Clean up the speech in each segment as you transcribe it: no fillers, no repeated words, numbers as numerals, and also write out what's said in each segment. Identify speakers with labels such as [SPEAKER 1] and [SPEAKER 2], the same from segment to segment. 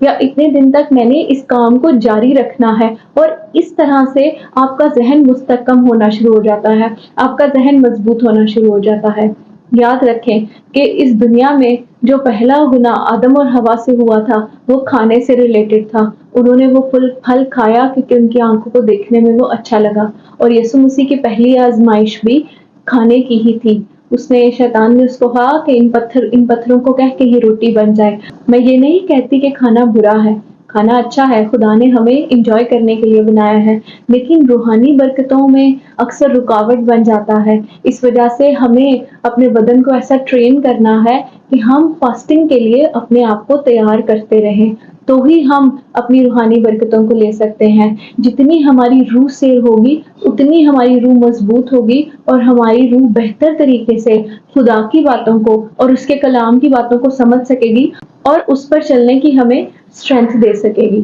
[SPEAKER 1] یا اتنے دن تک میں نے اس کام کو جاری رکھنا ہے، اور اس طرح سے آپ کا ذہن مستحکم ہونا شروع ہو جاتا ہے، آپ کا ذہن مضبوط ہونا شروع ہو جاتا ہے۔ یاد رکھیں کہ اس دنیا میں جو پہلا گناہ آدم اور حوا سے ہوا تھا وہ کھانے سے ریلیٹڈ تھا۔ انہوں نے وہ پھل کھایا کیونکہ ان کی آنکھوں کو دیکھنے میں وہ اچھا لگا، اور یسوع مسیح کی پہلی آزمائش بھی کھانے کی ہی تھی۔ شیطان نے اس کو کہا کہ ان پتھروں کو کہہ کہ یہ روٹی بن جائے۔ میں یہ نہیں کہتی کہ کھانا برا ہے، کھانا اچھا ہے، خدا نے ہمیں انجوائے کرنے کے لیے بنایا ہے، لیکن روحانی برکتوں میں اکثر رکاوٹ بن جاتا ہے۔ اس وجہ سے ہمیں اپنے بدن کو ایسا ٹرین کرنا ہے کہ ہم فاسٹنگ کے لیے اپنے آپ کو تیار کرتے رہیں، تو ہی ہم اپنی روحانی برکتوں کو لے سکتے ہیں۔ جتنی ہماری روح سیر ہوگی اتنی ہماری روح مضبوط ہوگی، اور ہماری روح بہتر طریقے سے خدا کی باتوں کو اور اس کے کلام کی باتوں کو سمجھ سکے گی اور اس پر چلنے کی ہمیں اسٹرینتھ دے سکے گی۔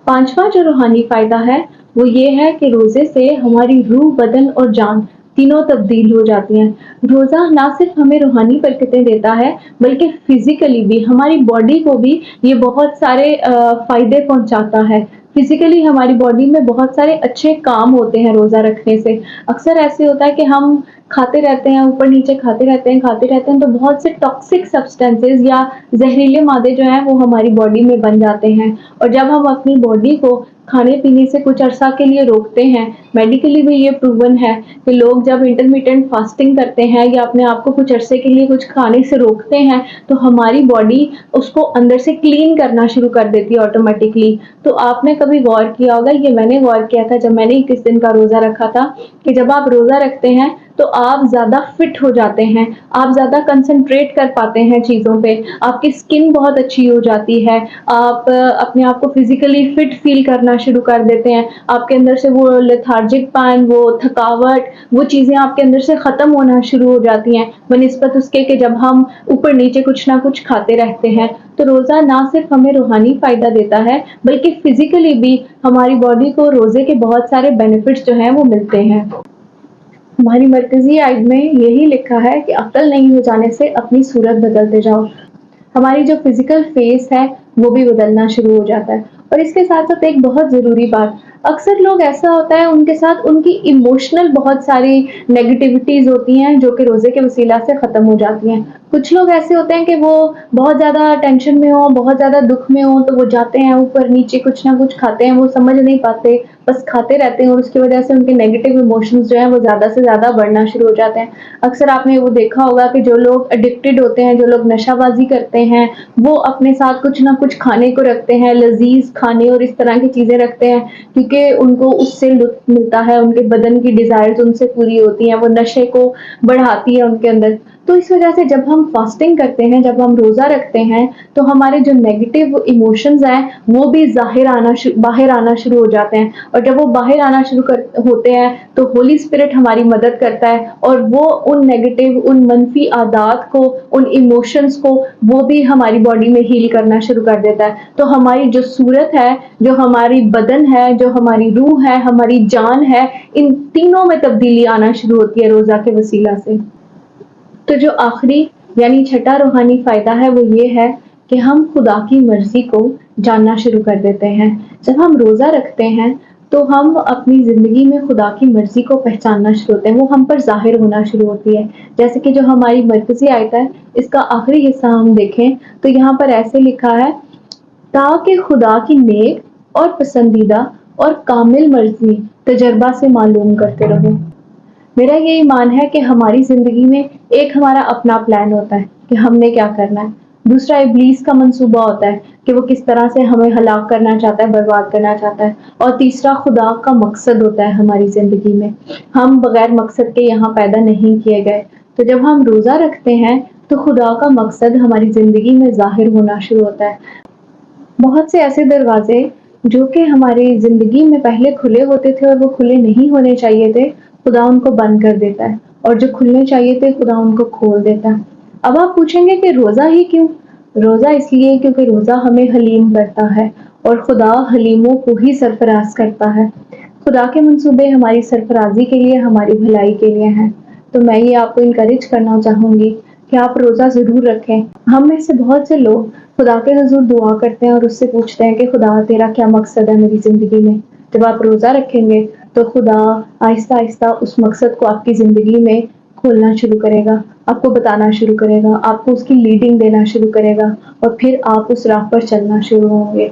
[SPEAKER 1] پانچواں جو روحانی فائدہ ہے وہ یہ ہے کہ روزے سے ہماری روح، بدن اور جان تینوں تبدیل ہو جاتی ہیں۔ روزہ نہ صرف ہمیں روحانی برکتیں دیتا ہے بلکہ فزیکلی بھی، ہماری باڈی کو بھی یہ بہت سارے فائدے پہنچاتا ہے۔ فزیکلی ہماری باڈی میں بہت سارے اچھے کام ہوتے ہیں روزہ رکھنے سے۔ اکثر ایسے ہوتا ہے کہ ہم کھاتے رہتے ہیں، اوپر نیچے کھاتے رہتے ہیں تو بہت سے ٹاکسک سبسٹینسز یا زہریلے مادے جو ہیں وہ ہماری باڈی میں بن جاتے ہیں، اور جب ہم اپنی باڈی کو کھانے پینے سے کچھ عرصہ کے لیے روکتے ہیں، میڈیکلی بھی یہ پروون ہے کہ لوگ جب انٹرمیٹنٹ فاسٹنگ کرتے ہیں یا اپنے آپ کو کچھ عرصے کے لیے کچھ کھانے سے روکتے ہیں تو ہماری باڈی اس کو اندر سے کلین کرنا شروع کر دیتی ہے آٹومیٹکلی۔ تو آپ نے کبھی غور کیا ہوگا، یہ میں نے غور کیا تھا جب میں نے 21 دن کا روزہ رکھا تھا، کہ جب آپ روزہ رکھتے ہیں تو آپ زیادہ فٹ ہو جاتے ہیں، آپ زیادہ کنسنٹریٹ کر پاتے ہیں چیزوں پہ، آپ کی اسکن بہت اچھی ہو جاتی ہے، آپ اپنے آپ کو فزیکلی فٹ فیل کرنا شروع کر دیتے ہیں، آپ کے اندر سے وہ لیتھارجک پن، وہ تھکاوٹ، وہ چیزیں آپ کے اندر سے ختم ہونا شروع ہو جاتی ہیں بنسبت اس کے کہ جب ہم اوپر نیچے کچھ نہ کچھ کھاتے رہتے ہیں۔ تو روزہ نہ صرف ہمیں روحانی فائدہ دیتا ہے بلکہ فزیکلی بھی ہماری باڈی کو روزے کے بہت سارے بینیفٹس جو ہیں وہ ملتے ہیں۔ ہماری مرکزی آئین میں یہی لکھا ہے کہ عقل نہیں ہو جانے سے اپنی صورت بدلتے جاؤ۔ ہماری جو فزیکل فیس ہے وہ بھی بدلنا شروع ہو جاتا ہے، اور اس کے ساتھ ساتھ ایک بہت ضروری بات، اکثر لوگ ایسا ہوتا ہے ان کے ساتھ ان کی ایموشنل بہت ساری نیگیٹیوٹیز ہوتی ہیں جو کہ روزے کے وسیلہ سے ختم ہو جاتی ہیں۔ کچھ لوگ ایسے ہوتے ہیں کہ وہ بہت زیادہ ٹینشن میں ہوں، بہت زیادہ دکھ میں ہوں، تو وہ جاتے ہیں اوپر نیچے کچھ نہ کچھ کھاتے ہیں، وہ سمجھ نہیں پاتے، بس کھاتے رہتے ہیں، اور اس کی وجہ سے ان کے نیگیٹو ایموشنز جو ہیں وہ زیادہ سے زیادہ بڑھنا شروع ہو جاتے ہیں۔ اکثر آپ نے وہ دیکھا ہوگا کہ جو لوگ ایڈکٹڈ ہوتے ہیں، جو لوگ نشہ بازی کرتے ہیں، وہ اپنے ساتھ کچھ نہ کچھ کھانے کو رکھتے ہیں، لذیذ کھانے اور اس طرح کی چیزیں رکھتے ہیں، کیونکہ ان کو اس سے لطف ملتا ہے، ان کے بدن کی ڈیزائرز ان سے پوری ہوتی ہیں، وہ نشے کو بڑھاتی ہے ان کے اندر۔ تو اس وجہ سے جب ہم فاسٹنگ کرتے ہیں، جب ہم روزہ رکھتے ہیں، تو ہمارے جو نیگیٹو ایموشنز ہیں وہ بھی باہر آنا شروع ہو جاتے ہیں، اور جب وہ باہر آنا شروع ہوتے ہیں تو ہولی اسپرٹ ہماری مدد کرتا ہے، اور وہ ان نیگیٹو، ان منفی عادات کو، ان ایموشنز کو وہ بھی ہماری باڈی میں ہیل کرنا شروع کر دیتا ہے۔ تو ہماری جو صورت ہے، جو ہماری بدن ہے، جو ہماری روح ہے، ہماری جان ہے، ان تینوں میں تبدیلی آنا شروع ہوتی ہے روزہ کے وسیلہ سے۔ تو جو آخری یعنی چھٹا روحانی فائدہ ہے وہ یہ ہے کہ ہم خدا کی مرضی کو جاننا شروع کر دیتے ہیں۔ جب ہم روزہ رکھتے ہیں تو ہم اپنی زندگی میں خدا کی مرضی کو پہچاننا شروع ہوتے ہیں، وہ ہم پر ظاہر ہونا شروع ہوتی ہے۔ جیسے کہ جو ہماری مرکزی آیت ہے اس کا آخری حصہ ہم دیکھیں تو یہاں پر ایسے لکھا ہے، تاکہ خدا کی نیک اور پسندیدہ اور کامل مرضی تجربہ سے معلوم کرتے رہو۔ میرا یہ ایمان ہے کہ ہماری زندگی میں ایک ہمارا اپنا پلان ہوتا ہے کہ ہم نے کیا کرنا ہے، دوسرا ابلیس کا منصوبہ ہوتا ہے کہ وہ کس طرح سے ہمیں ہلاک کرنا چاہتا ہے، برباد کرنا چاہتا ہے، اور تیسرا خدا کا مقصد ہوتا ہے ہماری زندگی میں۔ ہم بغیر مقصد کے یہاں پیدا نہیں کیے گئے۔ تو جب ہم روزہ رکھتے ہیں تو خدا کا مقصد ہماری زندگی میں ظاہر ہونا شروع ہوتا ہے۔ بہت سے ایسے دروازے جو کہ ہماری زندگی میں پہلے کھلے ہوتے تھے اور وہ کھلے نہیں ہونے چاہیے تھے، خدا ان کو بند کر دیتا ہے، اور جو کھلنے چاہیے تھے خدا ان کو کھول دیتا ہے۔ اب آپ پوچھیں گے کہ روزہ ہی کیوں؟ روزہ اس لیے کیونکہ روزہ ہمیں حلیم کرتا ہے، اور خدا حلیموں کو ہی سرفراز کرتا ہے۔ خدا کے منصوبے ہماری سرفرازی کے لیے، ہماری بھلائی کے لیے ہیں۔ تو میں یہ آپ کو انکریج کرنا چاہوں گی کہ آپ روزہ ضرور رکھیں۔ ہم میں سے بہت سے لوگ خدا کے حضور دعا کرتے ہیں اور اس سے پوچھتے ہیں کہ خدا تیرا کیا مقصد ہے میری زندگی میں؟ جب آپ روزہ رکھیں گے تو خدا آہستہ آہستہ اس مقصد کو آپ کی زندگی میں کھولنا شروع کرے گا، آپ کو بتانا شروع کرے گا، آپ کو اس کی لیڈنگ دینا شروع کرے گا اور پھر آپ اس راہ پر چلنا شروع ہوں گے۔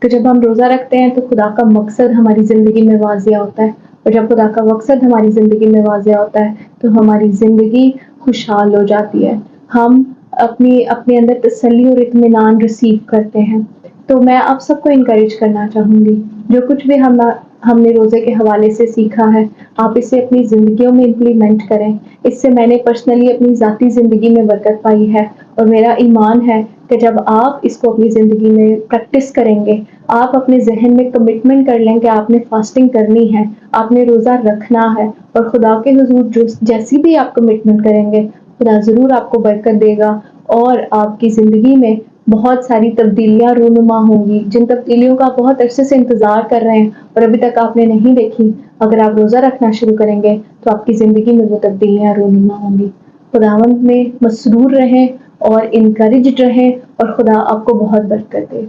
[SPEAKER 1] تو جب ہم روزہ رکھتے ہیں تو خدا کا مقصد ہماری زندگی میں واضح ہوتا ہے، اور جب خدا کا مقصد ہماری زندگی میں واضح ہوتا ہے تو ہماری زندگی خوشحال ہو جاتی ہے، ہم اپنے اندر تسلی اور اطمینان ریسیو کرتے ہیں۔ تو میں آپ سب کو انکریج کرنا چاہوں گی، جو کچھ بھی ہم نے روزے کے حوالے سے سیکھا ہے آپ اسے اپنی زندگیوں میں امپلیمنٹ کریں۔ اس سے میں نے پرسنلی اپنی ذاتی زندگی میں برکت پائی ہے، اور میرا ایمان ہے کہ جب آپ اس کو اپنی زندگی میں پریکٹس کریں گے، آپ اپنے ذہن میں کمٹمنٹ کر لیں کہ آپ نے فاسٹنگ کرنی ہے، آپ نے روزہ رکھنا ہے، اور خدا کے حضور جیسی بھی آپ کمٹمنٹ کریں گے خدا ضرور آپ کو برکت دے گا، اور آپ کی زندگی میں بہت ساری تبدیلیاں رونما ہوں گی، جن تبدیلیوں کا آپ بہت عرصے سے انتظار کر رہے ہیں اور ابھی تک آپ نے نہیں دیکھی۔ اگر آپ روزہ رکھنا شروع کریں گے تو آپ کی زندگی میں وہ تبدیلیاں رونما ہوں گی۔ خداوند میں مسرور رہیں اور انکریجڈ رہیں، اور خدا آپ کو بہت برکت دے۔